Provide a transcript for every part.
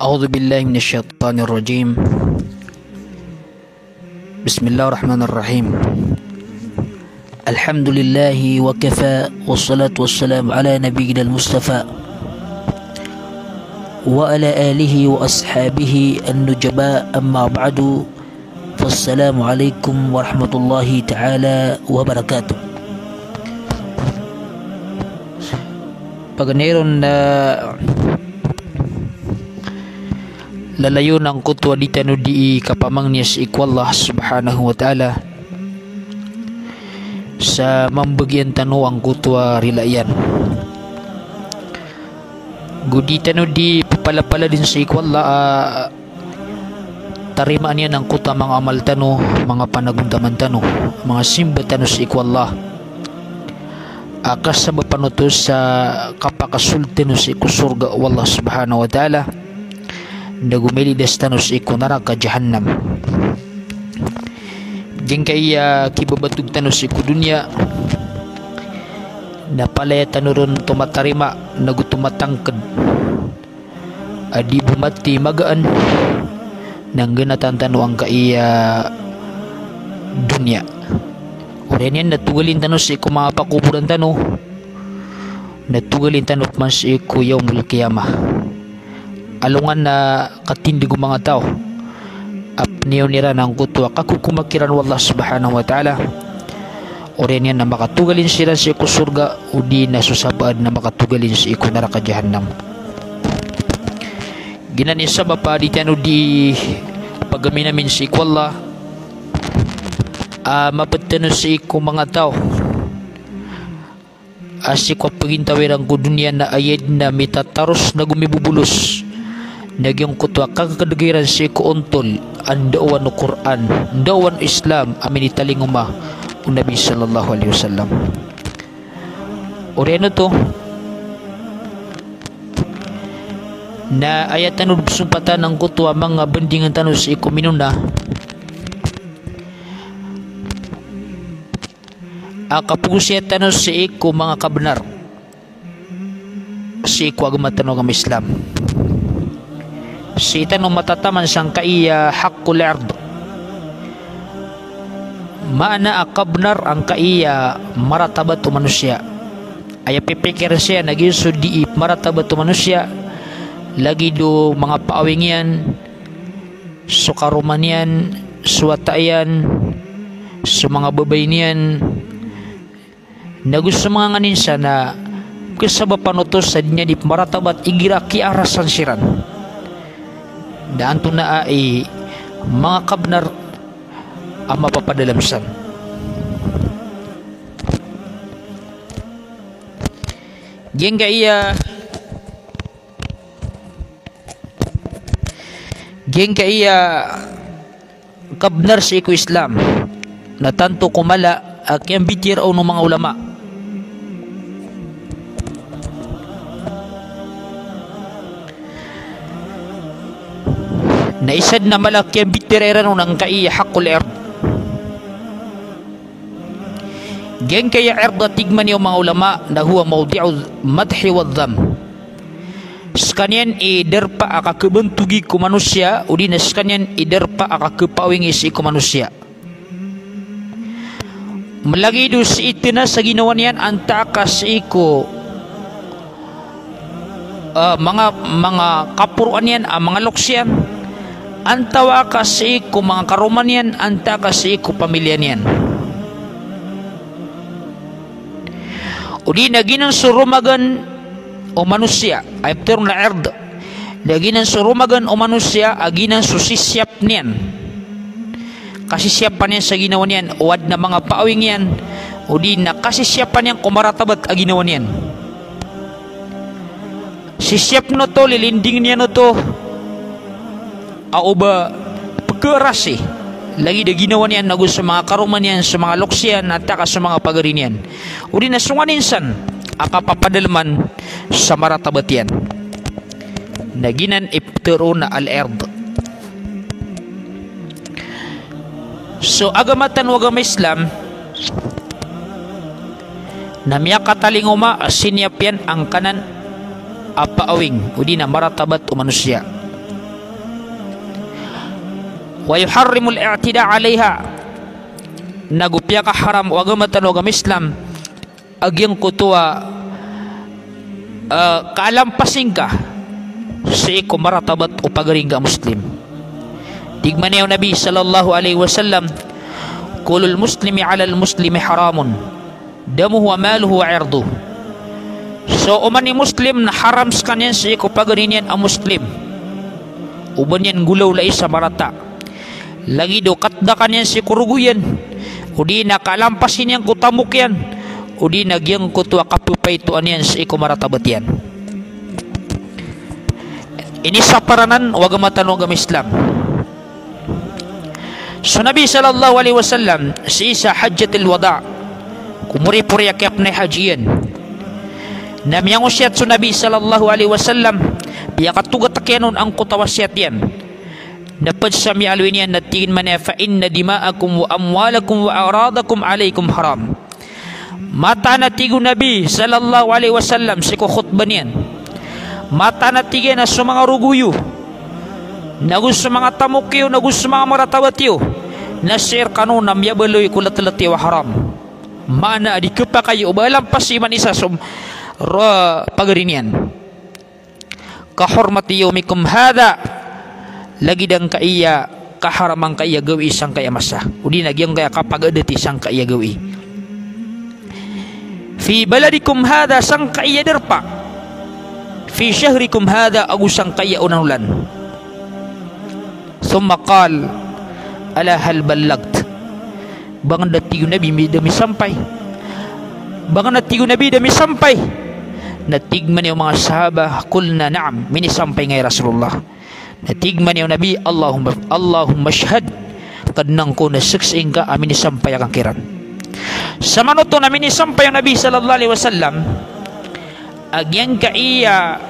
أعوذ بالله من الشيطان الرجيم. بسم الله الرحمن الرحيم. الحمد لله وكفى والصلاة والسلام على نبينا المصطفى وعلى آله وأصحابه النجباء، أما بعد، فالسلام عليكم ورحمة الله تعالى وبركاته. Pagneron na lalayo ng kutwa di tanu di kapamang niya si Allah subhanahu wa ta'ala sa mambagyan tanu ang kutwa rilayan. Gudi tanu di papala din sa Allah tarimaan niya ng kutwa mga amal tanu, mga panagundaman tanu, mga simba tanu sa Allah. Akas sa panutos sa kapakasulti no si kusurga Allah subhanahu wa ta'ala na gumili destano si naraka jahannam. Diyan kaya kibabatug tano si dunya na palaya tanuron tumatarima nagutumatangkad adi bumati magaan nang ganatan tano ang kaya dunya. Oren yan natugalin tano si mga pakuburan tano, natugalin tano man si yaumul qiyamah. Alungan na katindig mga tao apniyo nira ng kutwa kakukumakiran wallah subhanahu wa ta'ala. Oren yan na makatugalin sila si surga o di na susabad na makatugalin si naraka jahannam. Ginanisa ba pa di tano di pagaminamin si Allah mapatano si mga tao asik pagintawirang ko dunya na ayed na mitataros na gumibubulos nagyong kutwa kakadagiran si ko untol ang daawan no Quran, daawan Islam amin italing o Nabi sallallahu alaihi wasallam. Ori ano to na ayatan o sumpatan ng kutwa mga bandingan tanong si ko minuna kapusya tanong si ko mga kabenar si ko agamatanong ang Islam si tanong matataman sang kaiya haqqul ard maana akabnar ang kaiya maratabat o manusia ay pipikir siya naging sudiip maratabat o manusia lagi do mga paawing yan sukaruman yan suwatayan sa mga babay niyan na gusto mga nganinsa na kasaba panutos sa dinya di maratabat igira kiarasan siran daan to na ay mga kabnar ang mapapadalamsan. Diyan kaya kabnar sa Islam na tanto kumala ang bitir o ng mga ulama na isad na malaki ang bitireran ng kaiya haqqul ard. Diyan kaya ard tigman yung mga ulama na huwa mawdi'u madhi wa dham. Sekalian iderpa akakebentugi ku manusia udi na sekalian iderpa akakepawing isi ku manusia. Melagi dus itu na sa ginawa niyan antakas iko mga kapuruan yan mga luksyan antawa kasi ko mga karuman yan anta kasi ko pamilya niyan o di naginang surumagan o manusia ay terong na erd naginang surumagan o manusia aginang susisyap niyan kasi siyapan niyan sa ginawa niyan uwad na mga paawing yan o di na kasi siyapan niyan kumaratabat ang ginawa niyan sisyap no to lilinding niya no to ba pagkeras lagi da ginawa niyan nagus sa mga karuman niyan sa mga luksyan at taka sa mga pagarin niyan o di na sunganinsan akapapadalman sa maratabat yan naginan iftiro na al-erd. So agamatan o agama Islam na miya katalinguma sinyap yan ang kanan apaawing o di na maratabat o manusia wa yuharrimul i'tida 'alaiha nagupya ka haram wa gamatan wa Islam agyang kutua kaalampasing ka sa iko maratabat o pagaring ka Muslim. Tigman niya Nabi sallallahu alaihi wasallam, kulul muslimi 'alal muslimi haramun damuhu wa maluhu wa 'irduhu. So uman ni Muslim na haram sa kanyan sa iko pagaring ang Muslim. Uban yan gulaw la isa marata. Lagi do katda kanyan si kuruguyan. O di nakalampasin yang kutamuk yan. O di nagyang kutua kapupaytuan yan sa iko maratabat yan. Ini sa paranan wag matanong ang Islam. So Nabi sallallahu alaihi wasallam sa isa hajjatil wada' kumuri-puri akyak na hajiyan. Namiyang usyat sa Nabi sallallahu alaihi wasallam biya katugat akyanon ang kutawasyat yan. Napad sa mialwin yan natingin man fa inna dima'akum wa amwalakum wa aradakum alaikum haram. Mata natigo Nabi sallallahu alaihi wasallam si khutban yan. Mata natigyan na sa mga ruguyo, nagus sa mga tamukyo, nagus sa mga maratabatyo, nasir kanon na miyabaloy kulat-lati wa haram. Mana di kepa kayo balam pasiman isa sa pagarinyan. Kahormati yawmikum hada lagi dang kaiya kaharamang kaiya gawi isang kaya masa. Udi nagyang kaya kapag adati isang kaiya gawi. Fi baladikum hada sang kaiya derpa. Fi syahrikum hada agusang kaya unanulan. Thumma qal ala hal ballagt. Bangan datigo Nabi dami sampai. Bangan datigo Nabi dami sampai. Natigman yung mga sahaba, kulna na'am, mini sampai ngay Rasulullah. Natigman yung Nabi, Allahumma syahad, kadnang ko nasaksain ka, amin sampay akang kiran. Sa manuto na mini sampay yung Nabi sallallahu alaihi wasallam, agyan ka iya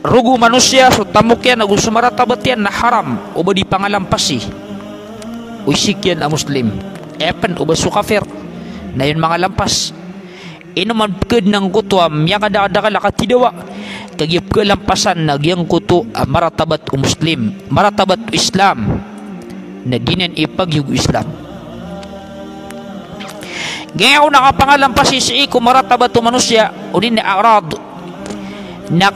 rugo manusia, so tamok yan, nagusumaratabot yan na haram, o ba di pangalampasi, uisik yan ang Muslim, epan o ba su kafir, na yun mga lampas. Inuman pagkad ng kutuam yang kada-kada katidawa kagip kalampasan nagyang kutu maratabat o Muslim, maratabat o Islam na dinan ipagyug Islam. Ngayon nakapangalampasi sa iko maratabat o manusya o din na arad na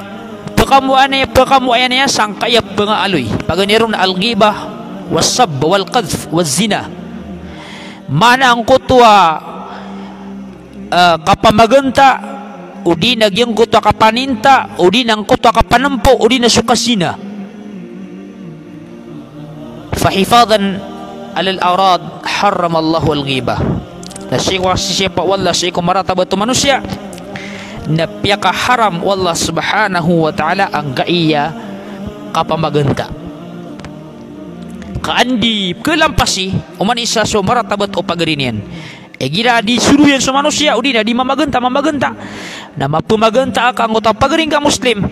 pakamuan niya sang kayap mga aloy paganirong na algibah wasab wal qadf wal zina mana ang kutwa kapamaganta o di nagyang kuto kapaninta o di nang kuto kapanampo o di na sukasina fahifadan alal arad haram Allahu al-ghibah nasiwa sisipa wallah siya kumaratabat o manusya na piyaka haram wallah subhanahu wa ta'ala ang kaiya kapamaganta kaandi kelampasi uman isa so maratabat o pagarinian gira di suruh yan sa manusia udi na di mamaganta na mapumaganta ka anggota pagaring ka Muslim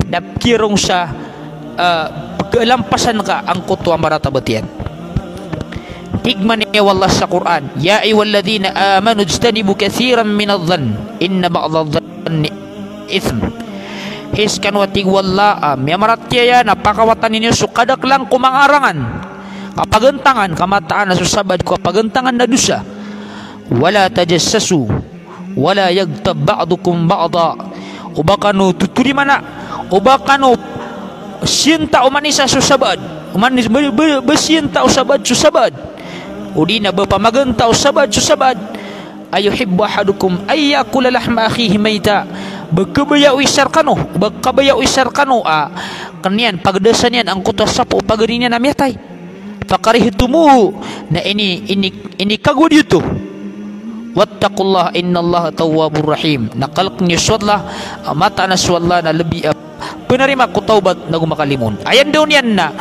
na kirong sa kalampasan ka ang kutwa maratabat yan. Tigman niya wallah sa Quran, ya ayyuhalladhina amanu ijtanibu kathiran minadh-dhann inna ba'dadh-dhanni ithm. Hiskan wa tigwalla yamaratya yan napakawatan ninyo sukadak lang kumangarangan kapagantangan kamataan na susabad ko kapagantangan na dusa. Wala tajassasu wala yagtab ba'dukum ba'da ubakano tuturi mana ubakano sinta umanisa susabad umanis besinta usabad susabad udina bapamaganta usabad susabad ayuhibbu ahadukum ayyakula lahma akhihi maita bagkabaya isarkano kanyan pagdasan yan ang kutas sapo pagarinya na miyatay fakarihtumu na ini kagud yuto wattaqullah innallaha tawwabur rahim nakalak niyo swalla mata na swalla na lebih penarima ku taubat na gumakalimun ayan daw niyan na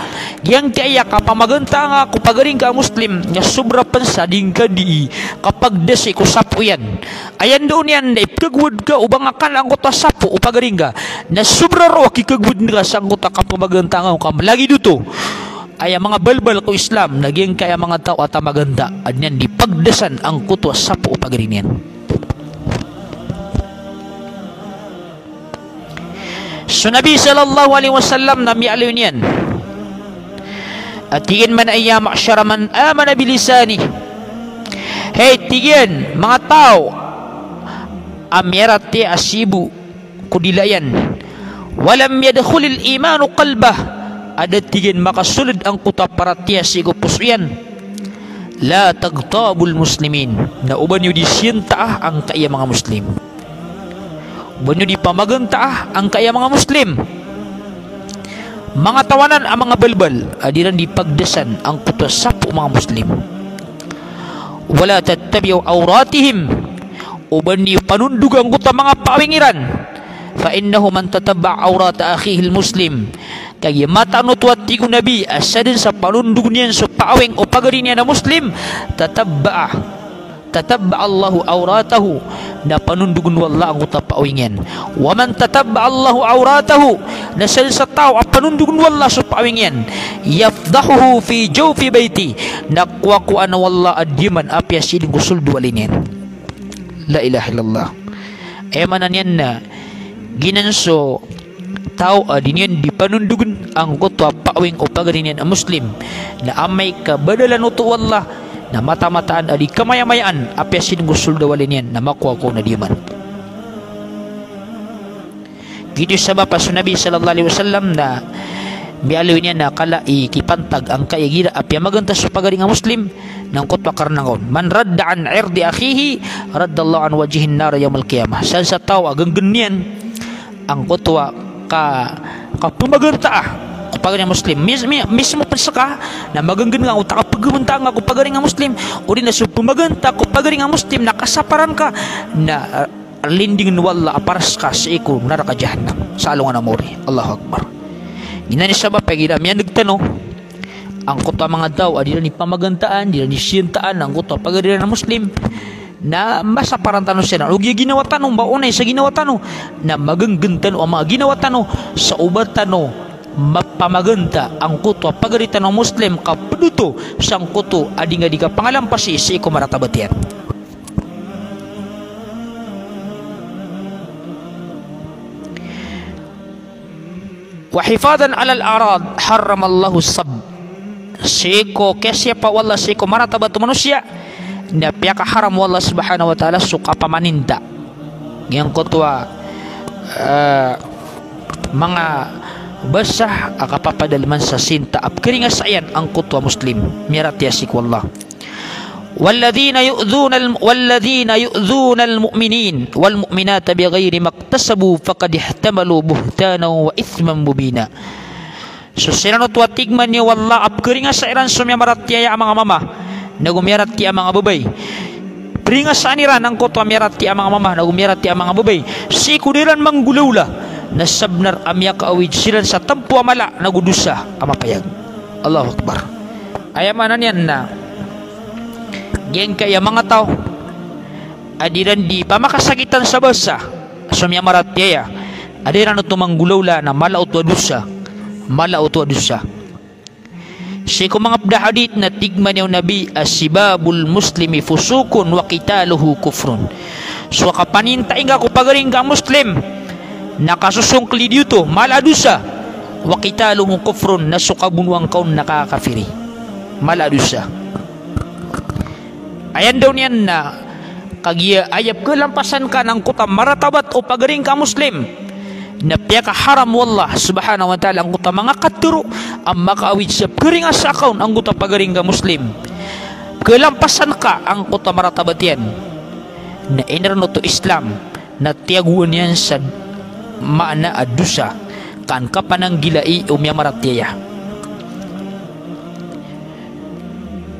yang kaya kapamaganta nga ku pagaring ka Muslim nga sobra pansading ka di kapag desi ku sapo yan ayan daw niyan na ipkagwad ka ubang akan ang kuta sapo o pagaring ka na sobra raw kikagwad nga sa kuta kapamaganta nga kam lagi dito ay mga balbal ko Islam naging kaya mga tao at maganda adyan di pagdasan ang kutwa sa po pagrinyan. So Nabi sallallahu alaihi wasallam na mialin yan Atigen man ayya ma'syara man amana bilisani. Hey tigen mga tao amirati asibu kudilayan walam yadkhulil imanu qalbah. Ada tigen makasulid ang kuta paratia sigo pusuyan. La tagtabul muslimin. Na uban yu disinta ang kaya mga muslim. Uban yu dipamaganta ang kaya mga muslim. Mga tawanan ang mga balbal, adiran di pagdasan ang kuta sapo mga muslim. Wala tattabi'u awratihim, uban ni panundug ang kuta mga pawingiran. Fa innahu man tatabba' awrata akhihi muslim, kaya matanot wat tigo nabi asadin sa panundug niyan sa pawing o pagari niya na muslim, tatabba Allahu awratahu, na panundugun wallah ang kuta pawingen. Wa man tatabba Allahu awratahu, na sa tao ang panundugun wallah sa pawingen, yafdahuhu fi jawfi baiti, na kuwakuan na wallah adyaman apya siling gusul duwalinin. La ilaha illallah. Emanan yan na ginanso tao adin yan di panundugun ang kuta pawing o pagari niyan ang muslim, na amay kabadalan uto wallah, na mata-mataan adi kamaya-mayaan apyasin gusul dawalin yan na makuha ko na diyaman. Gitu sa bapas Nabi sallallahu alaihi wasallam na mialawin niya na kala ikipantag ang kayagira apya maganta sa pagari nga muslim ng kutwa karnangon. Man radda an irdi akhihi raddallahu an wajihin nar yawmal qiyamah. Sa tao agang ganyan ang kutwa ka pumaganta pagari nga muslim mismo pansaka na maganggan nga utak pagmunta nga ko pagari nga muslim uri na supumaganta ko pagari nga muslim nakasaparan ka na linding wala aparas ka sa iko naraka jahannam sa alungan amori. Allahu akbar. Ginani sa ba pagira miyan nagtano ang kuta mga daw adira ni pamagantaan dira ni sintaan ang kuta pagari nga muslim na masaparan tanong siya na ugi ginawa tanong baunay sa ginawa tanong na maganggantan o mga ginawa tanong sa ubat tanong mapamaganta ang kuto pagaritan ng muslim kapaduto sang kuto adi nga di ka pangalampasi sa iko maratabatian. Wa hifadan alal arad haramallahu sab. Siko kesya pa wala siko maratabatu manusia na piyaka haram wala subhanahu wa ta'ala suka pamaninda. Yang kuto mga basah akapapadalman sa sinta apkiringa sayan ang kutwa muslim mirati asik wallah. Walladhina yu'dhuna al-mu'minin wal mu'minata bighayri maktasabu faqad ihtamalu buhtanan wa ithman mubina. So sinano tuwa tigman ni wallah apkiringa sa iran sumya marati ang mga mama nagumirati ang mga babay. Pringa sa aniran ang kutwa mirati ang mga mama nagumirati ang mga babay. Sikudiran manggulawla nasabnar amya kaawid silan sa tampu amala nagudusa amapayag. Allahu akbar. Ayamanan yan na gen kaya mga tao adiran di pamakasakitan sa basa sumya maratyaya adiran tumanggulawla na malaut wa dusa. Si ko mga hadith na tigman yung nabi asibabul muslimi fusukun wa qitaluhu kufrun. So kapanintain ka ko pagaring ka muslim nakasusungkli dito maladusa wa qitaluhu kufrun na sukabunwang kaun nakakafiri maladusa. Ayan daw niyan na kagiya ayap kelampasan ka ng kuta maratabat o pagaring ka muslim na piyaka haram wallah subhanahu wa ta'ala ang kuta mga katuro ang makaawid sa piring asakaun ang kuta pagaring ka muslim kelampasan ka ang kuta maratabat yan na inarno to Islam na tiyaguan yan sa maana adusa kan kapanang gilai umya maratyaya.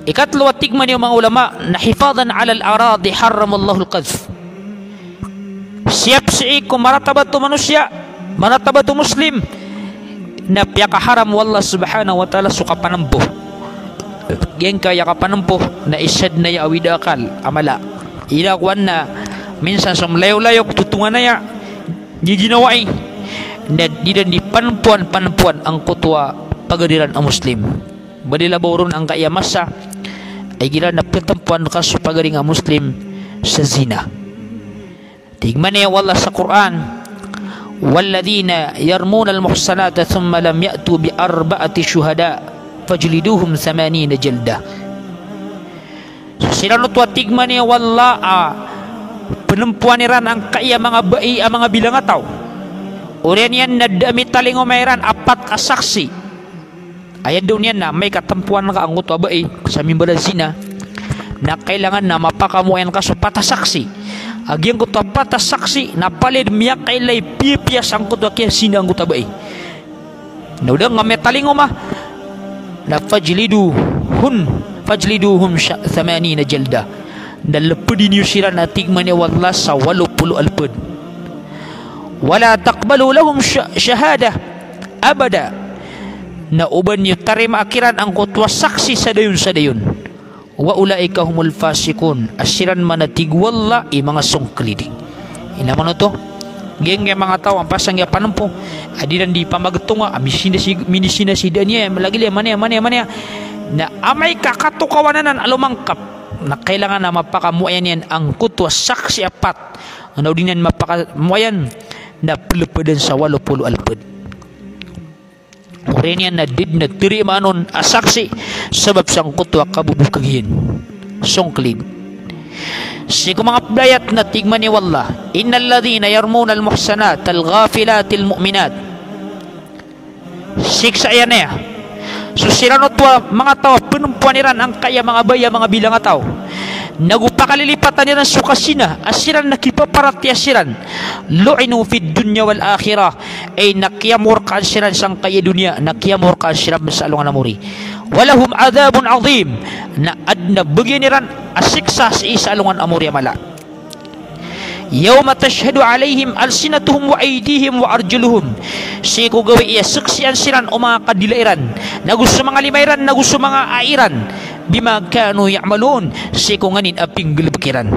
Ikatlo at tigman yung mga ulama na hifadan alal aradi haramallahu al-qadhf. Siyap si iko maratabatu manusia maratabatu muslim na piyaka haram wallah subhanahu wa ta'ala suka panampo gen kaya kapanampo na isad na ya awidakal amala ilakwan na minsan sumlayo-layok tutungan na ya giginawai na didan di panpuan ang kutwa pagadiran ang muslim badila bawron ang kaya masa ay gila na pitampuan ka sa pagaring ang muslim sa zina. Tigman niya wallah sa Quran walladhina yarmuna al-muhsanata thumma lam ya'tu bi arba'ati shuhada fajliduhum 80 jaldah. So, sila no tua tigman niya wala penumpuan iran ang kaya mga bai mga bilang ataw. Urian yan nadami taling umayran apat kasaksi. Ayan daw niyan na may katampuan ka ang utwa bai sa mimbala zina na kailangan na mapakamuayan ka sa patasaksi. Agyang kutwa patasaksi na palid miyak kailay pipiyas ang kutwa kaya sina ang utwa bai. Naudang nga may taling umah na fajliduhum 80 jalda. Nalepedin niyo sila na tigman niya wala sa 80 alped. Wala taqbalu lahum syahada abada. Na uban niyo tarima akiran ang kutwa saksi sa dayon. Wa ulaika humul fasikun. Asiran manatig wala mga sungklidi. Inaman to? Geng mga tao ang pasang ya panampo adiran di pamagetunga minisina si Dania malagili mana na amay kakatukawanan alumangkap na kailangan na mapakamuayan yan ang kutwa saksi apat ano din yan mapakamuayan na pelepedan sa 80 alped. Oren yan na did na terima anon asaksi sebab sang kutwa kabubukaghin songklid. Si mga playat na tigman ni wallah innal ladhina yarmuna al muhsanat al ghafilat al mu'minat siksa yan ya. So sila no tua mga tao penumpuan niran ang kaya mga baya mga bilang tao nagupakalilipatan niran sukasina asiran nakipaparat asiran lu'inu fid dunya wal akhirah ay nakiyamur ka asiran sang kaya dunia nakiyamur ka asiran sa alungan amuri walahum adabun azim na adna baginiran asiksa sa isa alungan amuri mala yawma tashhadu alaihim alsinatuhum wa aydihim wa arjuluhum siku gawi iya saksian siran o mga kadilairan nagusto mga limayran nagusto mga airan bima kanu ya'malun siku nganin aping gilbakiran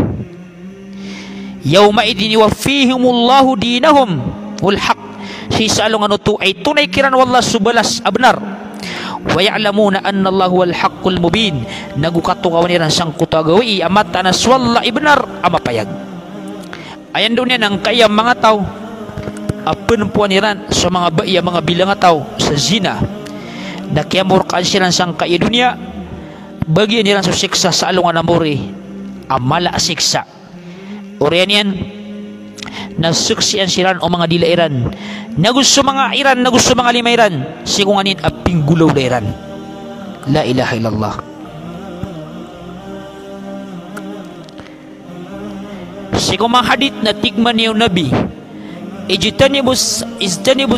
yawma idin yuwaffihimullahu dinahum wal haq si sa alungan uto ay tunay kiran wallah subalas abnar wa ya'lamuna anna Allah wal haqqul mubin nagukatukawan niran sang kutagawi amata na swalla ibnar amapayag. Ayan doon yan ang kaya mga tao penumpuan niran sa mga baya mga bilang tao sa zina nakiyamurkaan silang sang kaya dunia bagian niran sa siksa sa alungan amuri amala siksa orian yan nasuksian silan o mga dilairan nagusto mga iran nagusto mga limayran sikunganin aping gulaw lairan la ilaha illallah. Siku mga hadith na tigman niyo nabi ijtanibus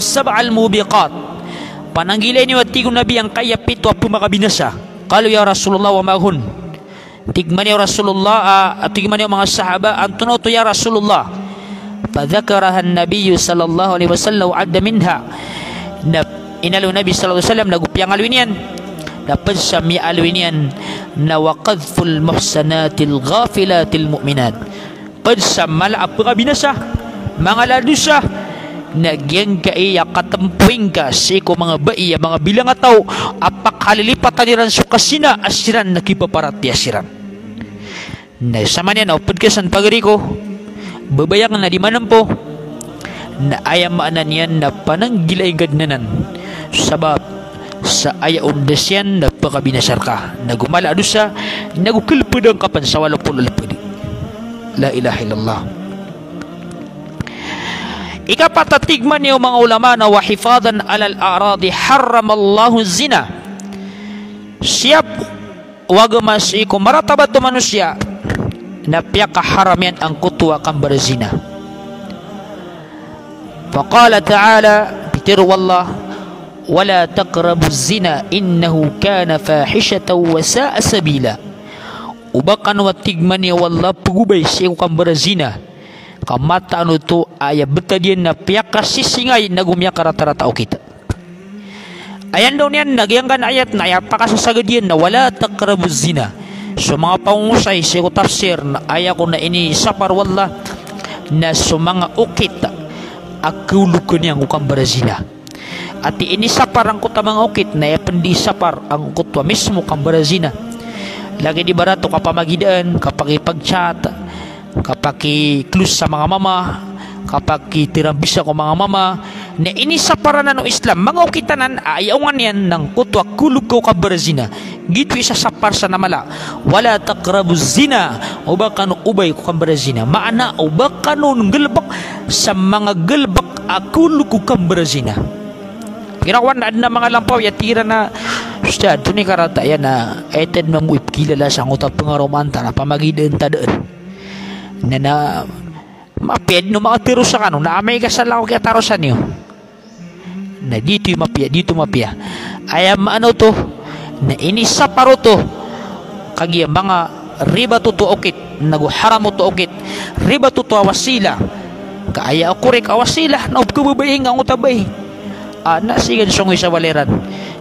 sab'al mubiqat pananggilay niyo at tigo nabi ang kaya pito at pumakabinasa kalu ya Rasulullah wa mahun tigman niyo Rasulullah at tigman niyo mga sahaba ang tunoto ya Rasulullah padhakarahan nabiyu sallallahu alaihi wasallam adda minha na inalo nabi sallallahu alaihi wasallam nagupyang alwin yan dapat sa mi alwin yan na waqadful muhsanatil ghafilatil mu'minat sa mala apa binasa mga ladusa nagyang kaya katampuing ka siko mga baiya mga bilang ataw apak halilipatan niran sukasina asiran nakipaparati asiran na sama niya na upad kasan pagari ko babayang na di manan po na ayamaanan yan na pananggilay gadnanan sabab sa ayaon desyan na pakabinasar ka nagumala adusa nagukilpudang kapan sa 80 alpedi. La ilaha illallah. Ikapatatigman niyo mga ulama na wahifadan alal a'radi haramallahu zina siap wagamas iku maratabat manusia na piyaka haram yan ang kutwa kang berzina. Faqala ta'ala bitiru wallah wala taqrabu zina innahu kana fahishatan wa sa'a sabila ubakan wa tigman niya wala pagubay siya kang berzina kamata ano to aya betadian na piyaka sisingay nagumya karata-rata o kita ayan daw niyan nagyanggan ayat na ayapakasasagadian na wala taqrabu zina so mga pangusay siya ko tafsir na aya ko na ini sapar wala na so mga ukit akulukan niya kang berzina at ini sapar ang kuta mga ukit na yapendi sapar ang kutwa mismo kang berzina lagi di barato kapamagidaan kapag ipag-chat kapag i-close sa mga mama kapag itirambisa ko mga mama na ini sa paranan ng Islam mga ukitanan ayawngan yan ng kutwa kulugaw ka berzina gitu isa sapar sa namala wala taqrabu zina o baka no ubay ko ka berzina maana o baka no gelbak sa mga gelbak akulugaw ka berzina ginawan na mga lampaw yatira na Ustad, ito ni karata yan na eted mamuip kilala sa ngutang pangaromanta na pamagidan tadaan na mapiyad no mga tiro sa kano na amay kasal ako kaya tarosan nyo na dito yung mapia ayam ano to na inisa paro to kagya mga riba to okit naguharam mo to okit riba to awasila kaya akurek awasila na upkababaing ang utabay na sigan songoy sa waleran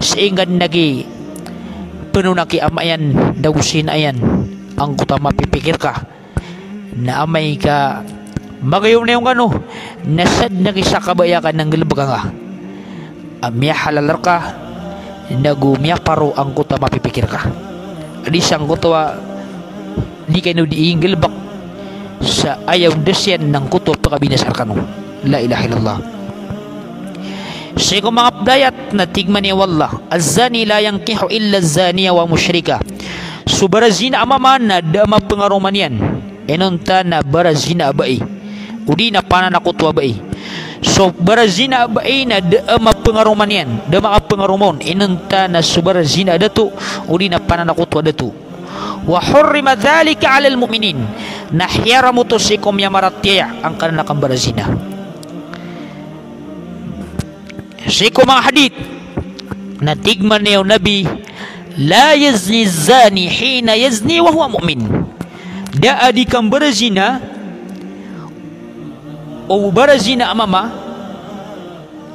siingan nagi penuh naki amayan dagusin ayan ang kuta mapipikir ka na amay ka magayon na yung ano nasad nagi sa kabayakan ng gilbaga nga amya halalar ka nagumya paro ang kuta mapipikir ka adi sang kuta di kayo diing gilbak sa ayaw desyan ng kuto pagkabinasar ka no la ilaha illallah Siko mga pdayat na tigman ni wallah az-zani la yankihu illa az-zaniya wa musyrika so barazina amaman na dama pengaruman yan enonta na barazina abai udi na pananakutwa bai so barazina abai na dama pengaruman yan dama pengarumon enonta na subarazina datu udi na pananakutwa datu wa hurrima dhalika 'alal mu'minin nahyaramu to sikom yamaratya ang kanakang barazina Siko mga hadith na tigman niyo Nabi la yazni zani hina yazni wa huwa mu'min daadi kang barazina o barazina amama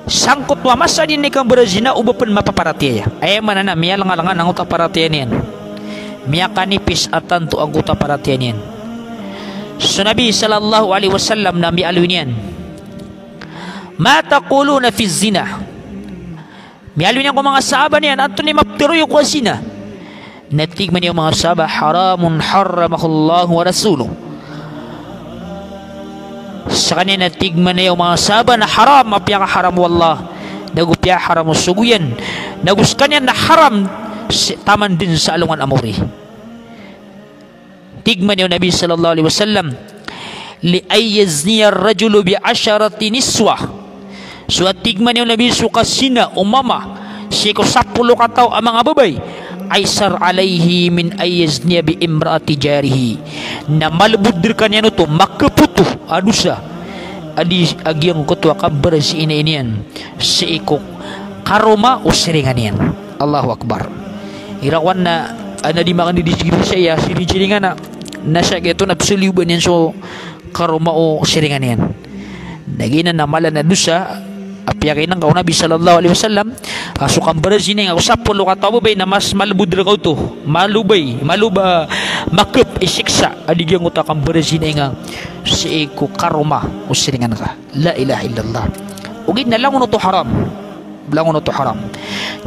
sangkot wa masa din kang barazina ubapan mapaparatiya ay manana miya langalangan ang utaparatiya niyan miya kanipis atan to ang utaparatiya niyan so Nabi sallallahu alaihi wasallam na miya alwin yan ma taquluna fi zina mialwin niya ko mga sahaba niyan ato ni maptiruyo ko zina natigman niya mga sahaba haramun haramahullahu wa rasuluh sa kanya natigman niya mga sahaba na haram mapya ka haram wallah nagupya haram suguyan nagus kanya na haram taman din sa alungan amuri tigman niya Nabi sallallahu alaihi wasallam li ayyazni ar-rajulu bi 'asharati niswah so tigman yung Nabi sukasina umama siko 10 kataw ang mga babay aisar alayhi min ayyazni bi imraati jarihi na malbudir kanya no to makaputo adusa adi agyang kutwa kabar si inian si iko karoma o siringan yan Allahu Akbar irawan na di makan di siya sinijiringan na nasa geto na psuliban yan so karoma o siringan yan nagina na mala na dusa apyakin ng Nabi sallallahu alaihi wasallam kasukang barazina nga usap pulo ka tabay na mas malbudra ka to maluba makep isiksa adigyang utakang barazina nga si ko karoma o siringan ka la ilaha illallah ugid na lang uno to haram lang uno to haram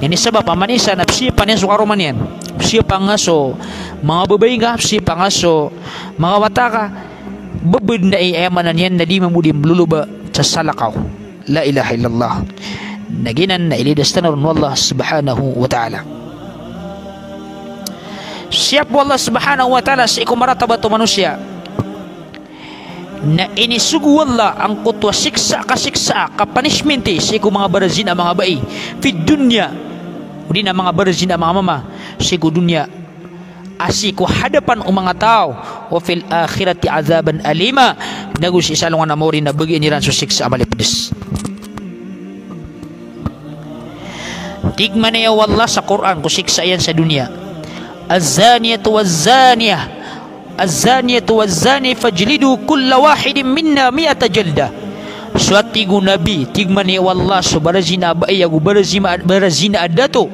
yan isaba pamanisa na siya pa niya sukaroman yan siya pa nga so mga babay nga siya pa nga so mga bata ka babad na iayamanan yan na di mamudim luluba sa salakaw la ilaha illallah naginan na ilidastan ron wallah subhanahu wa ta'ala siap wallah subhanahu wa ta'ala sa ikumaratabat o manusia na inisugu wallah ang kutwa siksa kapanishmenti sa iku mga barazina mga bai fi dunya hindi na mga barazina mga mama sa iku dunya asiku hadapan o mga tao o fil akhirati azaban alima nagus isalungan amori na bagi niran so siksa amalipdes tigman niya wallah sa Quran kung siksa yan sa dunia az-zaniyatu waz-zaniyah az-zaniyatu waz-zani fajlidu kulla wahidin minna 100 jalda suat tigu nabi tigman niya wallah so barazina abayagu barazina adato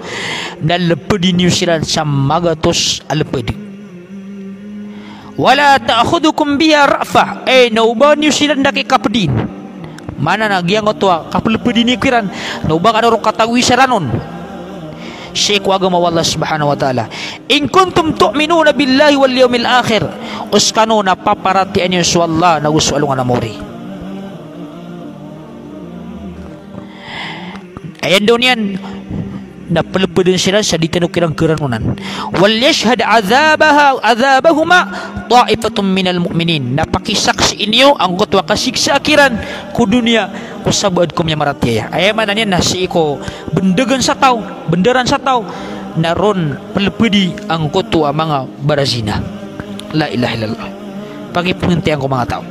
na lepedi niusiran sa magatos alepedi wala ta'khudukum biya ra'fa nauba niusiran daki kapedin mana nagyang otwa kapelepedi ni kiran nauba kanarong katawi saranon Syekh agama Allah subhanahu wa ta'ala in kuntum tu'minuna billahi wal yawmil akhir uskano na paparatian nyo sa Allah na gusto alungan amori ayan daw niyan na palapudin sila sa ditanukirang keranunan. Wal yashhad azabahuma ta'ifatun minal mu'minin. Napakisaksi inyo ang kutwa kasiksa akiran ku dunia ku sabuad kum nya maratiya. Ayaman niyan nasi ko bendegan sa tao, benderan sa tao naron palapudi ang kutwa mga barazina. La ilaha illallah. Pagipuntian ko mga tao.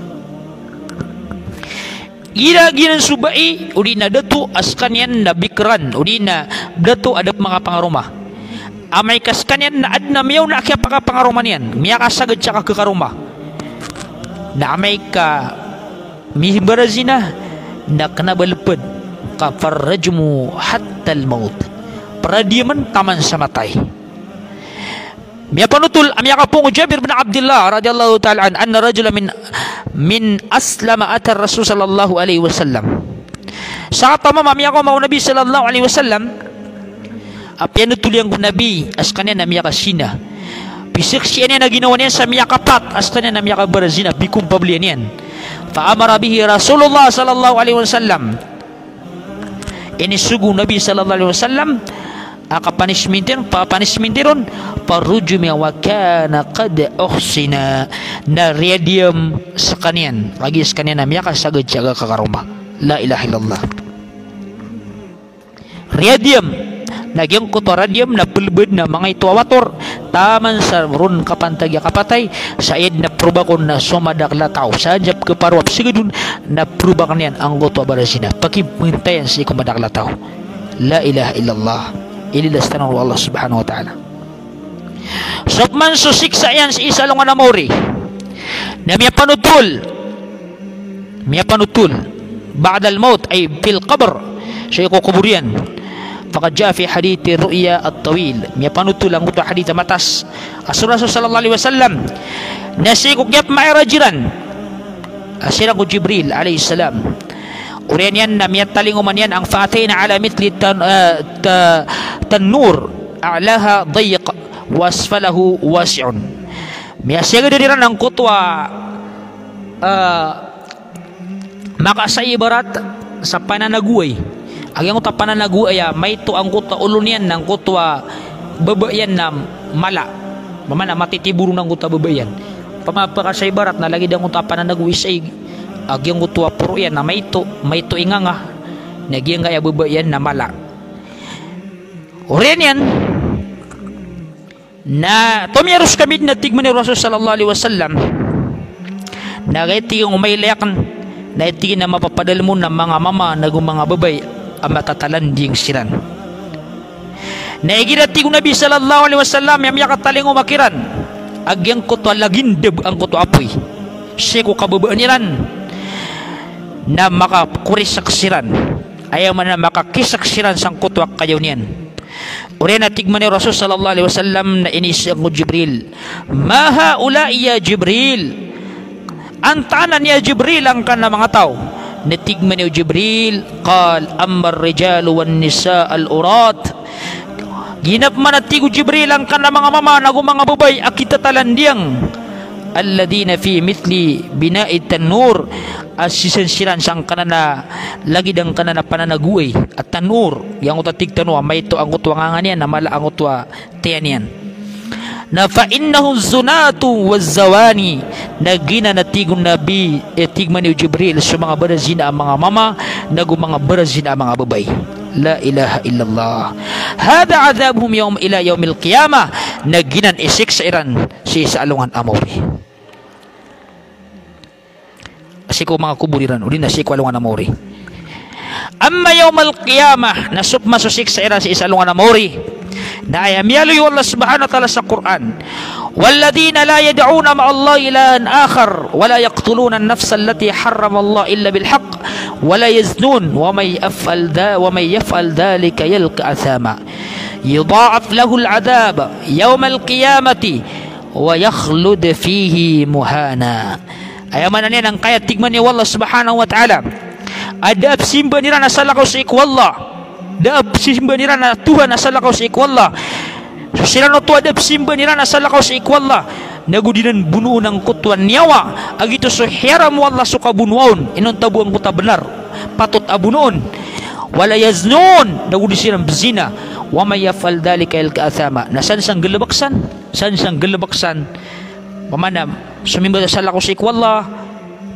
Gira-giran subai udina datu askanyan na bikran udina datu adap mga pangaruma amay kaskanyan na adna miyaw na kaya pangaruma niyan miya kasagad siya ka kakaruma na amay ka mihibarazina na kanabalupad ka farrajmu hatta al-maut paradiyaman taman sa matay. Miya panutul amya kapong Jabir bin Abdullah radhiyallahu ta'ala anna rajula min aslama atar Rasul sallallahu alaihi wasallam. Sa tamama miya ko mau Nabi sallallahu alaihi wasallam apyan tuliang ko Nabi askanya na miya kasina. Bisik siya niya na ginawa niya sa miya kapat askanya na miya kabarazina bikum pablian yan. Fa amara bihi Rasulullah sallallahu alaihi wasallam. Ini sugu Nabi sallallahu alaihi wasallam papanismintiron parujumi wa kana qad uhsina na radium sa kanyan lagi sa kanyan na miya kasagad siya kakaruma. La ilaha illallah. Radium nagyang kuto radium na pulbud na mga ituawator taman sa run kapantagya kapatay sa id na probakon na sumadak lataw sa jab keparwap sigadun na probakan yan ang kuto barazina pakipuntayan si kumadak lataw. La ilaha illallah. Ililas tanong Allah subhanahu wa ta'ala. Sopman susiksa yan si isa lungan na mori na miya panutul ba'da al-maut ay fil qabr siya kukuburian faqad jaa fi hadithi ru'ya at-tawil miya panutul ang kuto hadith matas Rasul sallallahu alaihi wasallam nasi kukyap ma'i rajiran asira ko Jibril alaihi salam urian yan na miya talinguman yan ang fa'atina ala mitli tanur a'laha dayiq wasfalahu wasi'un miya siya gadadiran ang kutwa makasay ibarat sa pananaguay ang yung pananaguay may to ang kutwa ulun yan ng kutwa babayan na mala mamana matitiburo ng kutwa babayan pamapakasay ibarat na lagi ng kutwa pananaguay sa agyang kutwa puro yan na may to inganga nagyang kaya babayan na mala urian yan na tumiyaros kami na tigman ni Rasul sallallahu alaihi wasallam na kaya umaylayakan na itigin na mapapadal mo ng mga mama na mga babay ang matatalanding siran na iginatig Nabi sallallahu alaihi wasallam yung yakataling umakiran agyang kutwa lagindeb ang kutwa apoy siya ko kababaan niran na makakurisaksiran ayaw man na makakisaksiran sang kutwa kayaw niyan. Uri na tigman ni Rasul sallallahu alaihi wasallam na inis ang Jibril. Ma haula ya Jibril. Antanan ya Jibril ang kana mga tao. Natigman ni Jibril qal ammar rijalu wan nisa al urat. Ginap man at tigo Jibril ang kana mga mama na mga babay akita talandiang alladina fi mithli bina'i tanur asisensiran sang kanana lagi dang kanana pananaguay at tanur yang utatig tanwa may to ang utwangan yan na mala ang utwa tiyan yan na fa innahu zunatu wazawani nagina natigon Nabi tigman ni Jibril sa mga barazina ang mga mama nagu mga barazina ang mga babay. La ilaha illallah. Hada adabhum yawm ila yawmil qiyamah naginan isik sa iran si saalungan amori siko mga kuburiran uli na siko alungan amori amma yawmal qiyamah nasub masusik sa iran si isalungan amori na ayamyalu yu Allah subhanahu wa ta'ala sa Quran walladina la yad'una ma'allah ilahan akhar wala yaqtuluna an-nafsa allati harrama Allah illa bilhaq wala yaznun wa may yaf'al dhalika yalqa athama yudha'af lahu al-'adab yawmal qiyamati wa yakhlud fihi muhana. Ayaman na ang kaya tigman ni Allah subhanahu wa ta'ala adab simba nira na salakaw sa ikwallah adab simba nira na Tuhan na salakaw sa ikwallah so sila no to adab simba nira na salakaw sa ikwallah nagudinan bunuon ng kutuan niyawa agito so hiram Allah so kabunuon inon tabuang kuta benar patut abunuon wala yaznun nagudi silang bezina wa may yafal dhalika yalqa athama nasan sang gelebaksan pamana sumimba sa lako sa ikwallah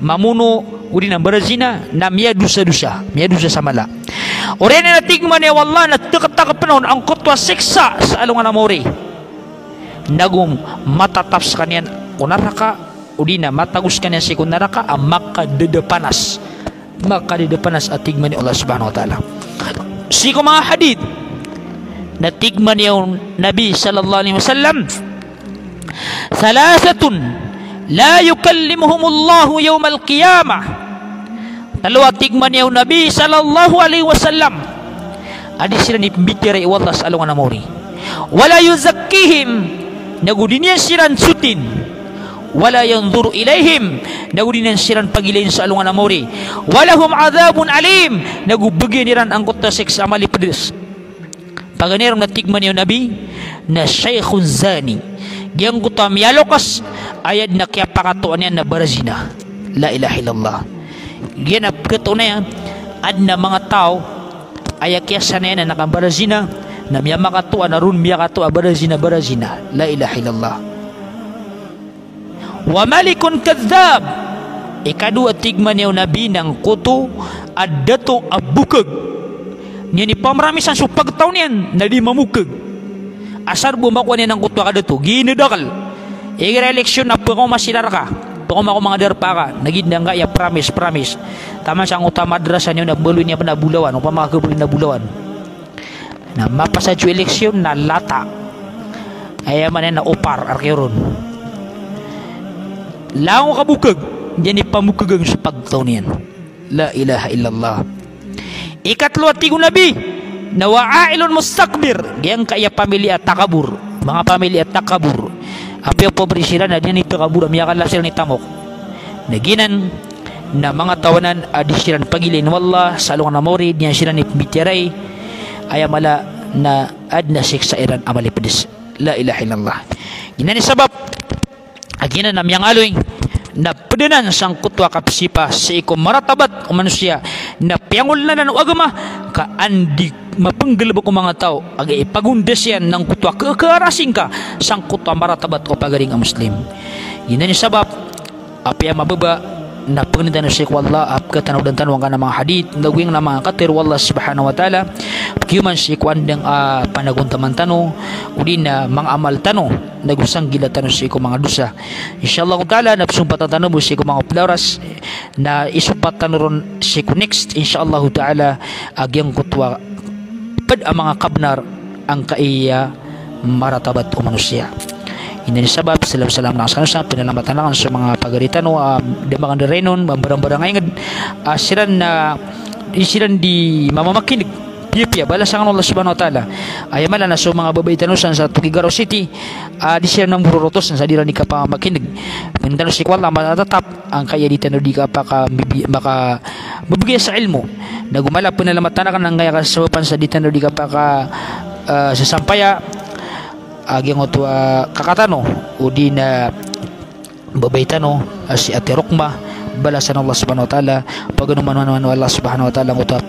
mamuno udi na berzina na miya dusa sa mala ore na tigman ya wallah na takatak panon ang kutwa siksa sa alungan amori nagum matatap sa kanyan kunaraka udi na matagus kanyan si kunaraka ang makadidepanas at tigman ni Allah subhanahu wa ta'ala siko mga hadith na tigman yung Nabi sallallahu alaihi wasallam thalathatun la yukallimuhumullahu yawmal qiyamah dalawa tigman yung Nabi sallallahu alaihi wasallam adi sila ni pembitirai Allah sa alungan amori wala yuzakkihim nagudinian siran sutin wala yanzuru ilaihim nagudinian siran pagilain sa alungan amori walahum adhabun alim nagubagi niran ang kota seks amali pedis paganiram na tigman yung Nabi na shaykhun zani yang kota miyalokas ayad na kaya pakatuan yan na barazina la ilaha illallah yan na pagkatuan ad na mga tao ay kiyasa na yan na nakabarazina na miya makatuan na rin miya katuan barazina la ilaha illallah wa malikun kadzab ikadua tigman yung Nabi ng kuto adato abukag niya ni pamramisan so pagtaon yan na di mamukag asar bumakuan yan ng kuto kadato ginidakal igira eleksyon na pako masilar ka pako mako mga derpa ka nagindang nga ya promise tama siyang utama madrasa niyo na bulo niya pa na bulawan o pa mga kabulin na bulawan na mapasadyo eleksyon na lata ay man na opar arkeron lang kabukag yan ipamukag sa pagtaon yan la ilaha illallah ikatlo at tigo Nabi na wa'ailun mustakbir yang kaya pamilya at takabur mga pamilya at takabur apyo pobre sila na din ito kabur miyakan lang sila ni tamok naginan na mga tawanan adi sila pagilin wallah salong na mori niya sila ni bitiray ayamala na ad na siksa iran amali pedis la ilaha illallah ginan sabab aginan na miyang aloy na pedenan sang kutwa kapsipa sa iko maratabat o manusia na piangol na ng agama ka andi mapenggelebok ko mga tao aga ipagundes yan ng kutwa kekerasing ka sang kutwa maratabat o pagaring ang muslim yun na sabab api ang mababa na pagnindan ng Sheikh wallah ap katanaw dan tanwang ka ng mga hadith nagwing na mga katir wallah subhanahu wa ta'ala kiuman Sheikh wandang panaguntaman tano udin na mga amal tano nagusang gila tano Sheikh mga dusa insyaallah ta'ala napsumpat tano mo Sheikh mga plauras na isupat tano ron Sheikh next insyaallah ta'ala agyang kutwa pad ang mga kabnar ang kaiya maratabat o manusia ini sabab salam na sa pinalamatan lang sa mga pagaritan o damakan renon barang-barang ngayon siran di mamamakinig piya balasan Allah subhanahu wa ta'ala ay mala na so mga babay tanusan sa Tugigaraw City di siya nang bururotos sa dira ni kapamakinig pindan si kwala matatap ang kaya di tano di ka pa maka mabigay sa ilmo nagumala pinalamatan ka nang kaya kasawapan sa di tano di ka pa sa sampaya agyang oto kakatano udi na babaytano si Ate Rokma balasan Allah subhanahu wa ta'ala paganuman Allah subhanahu wa ta'ala ngutap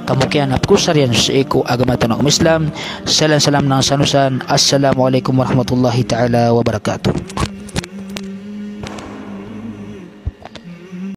tamukyan apkusaryan sa iko agamatan ng Islam salam ng sanusan assalamualaikum warahmatullahi ta'ala wabarakatuh